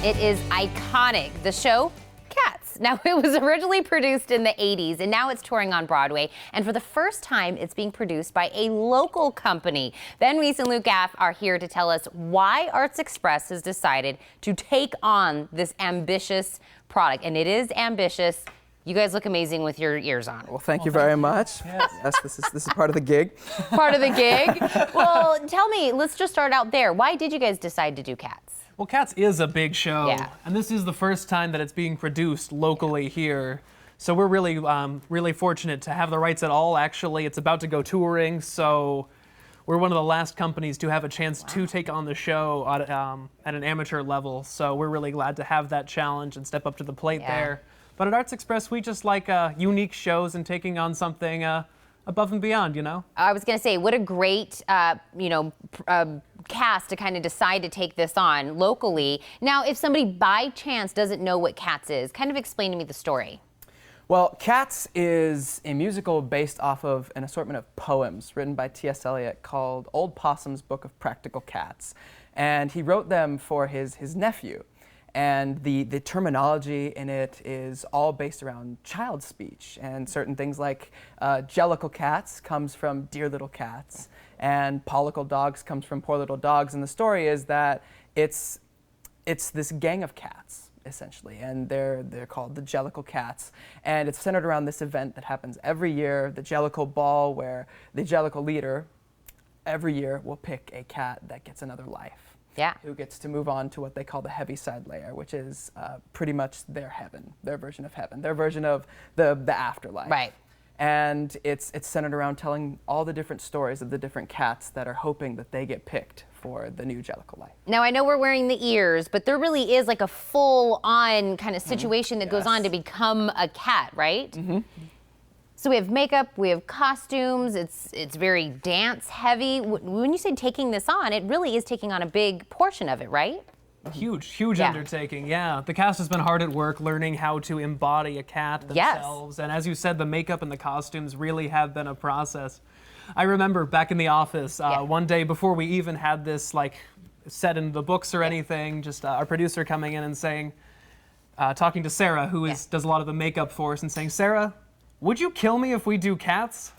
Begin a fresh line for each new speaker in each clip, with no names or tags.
It is iconic. The show, Cats. Now, it was originally produced in the 80s, and now it's touring on Broadway. And for the first time, it's being produced by a local company. Ben Weiss and Luke Gaff are here to tell us why Arts Express has decided to take on this ambitious product. And it is ambitious. You guys look amazing with your ears on.
Well, thank you very much. Yes, this is part of the gig.
Part of the gig? Well, tell me, let's just start out there. Why did you guys decide to do Cats?
Well, Cats is a big show,
Yeah.
and this is the first time that it's being produced locally here. So we're really fortunate to have the rights at all, actually. It's about to go touring, so we're one of the last companies to have a chance to take on the show at an amateur level. So we're really glad to have that challenge and step up to the plate there. But at Arts Express, we just like unique shows and taking on something above and beyond, you know?
I was going to say, what a great, cast to kind of decide to take this on locally. Now, if somebody by chance doesn't know what Cats is, kind of explain to me the story.
Well, Cats is a musical based off of an assortment of poems written by T.S. Eliot called Old Possum's Book of Practical Cats. And he wrote them for his nephew. And the terminology in it is all based around child speech, and certain things like jellicle cats comes from dear little cats, and pollicle dogs comes from poor little dogs. And the story is that it's this gang of cats, essentially, and they're called the Jellicle Cats, and it's centered around this event that happens every year, the Jellicle Ball, where the Jellicle leader every year will pick a cat that gets another life.
Yeah.
Who gets to move on to what they call the Heaviside layer, which is pretty much their heaven, their version of heaven, their version of the afterlife.
Right.
And it's centered around telling all the different stories of the different cats that are hoping that they get picked for the new Jellicle life.
Now, I know we're wearing the ears, but there really is like a full-on kind of situation that goes on to become a cat, right? Mm-hmm. So we have makeup, we have costumes, it's very dance heavy. When you say taking this on, it really is taking on a big portion of it, right?
Huge undertaking, yeah. The cast has been hard at work learning how to embody a cat themselves. And as you said, the makeup and the costumes really have been a process. I remember back in the office, one day before we even had this like set in the books or anything, just our producer coming in and saying, talking to Sarah, who does a lot of the makeup for us, and saying, Sarah, would you kill me if we do Cats?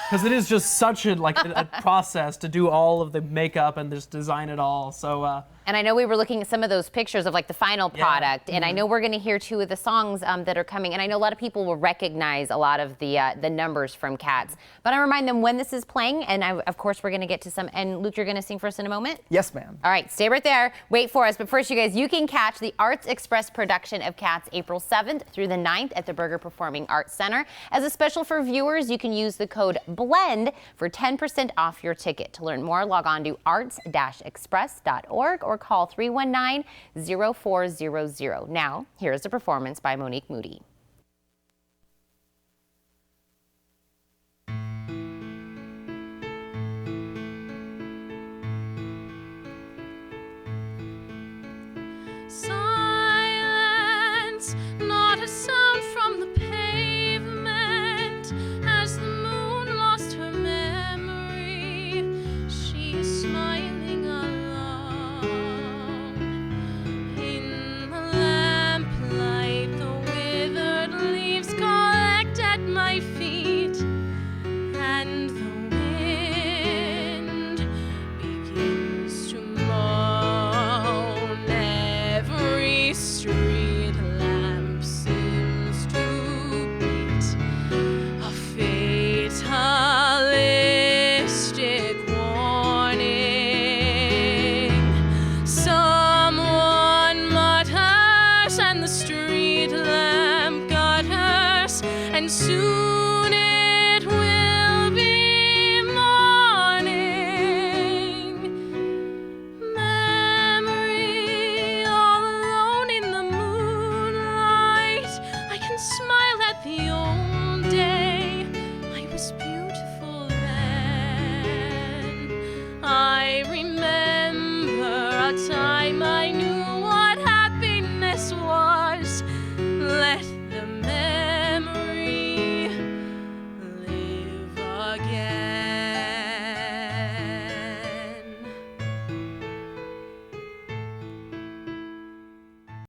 Because it is just such a process to do all of the makeup and just design it all. So.
And I know we were looking at some of those pictures of like the final product, and I know we're going to hear two of the songs that are coming. And I know a lot of people will recognize a lot of the numbers from Cats. But I remind them when this is playing, and of course we're going to get to some. And Luke, you're going to sing for us in a moment?
Yes, ma'am.
All right, stay right there. Wait for us. But first, you guys, you can catch the Arts Express production of Cats April 7th through the 9th at the Berger Performing Arts Center. As a special for viewers, you can use the code BLEND for 10% off your ticket. To learn more, log on to arts-express.org or call 319-0400. Now, here's a performance by Monique Moody.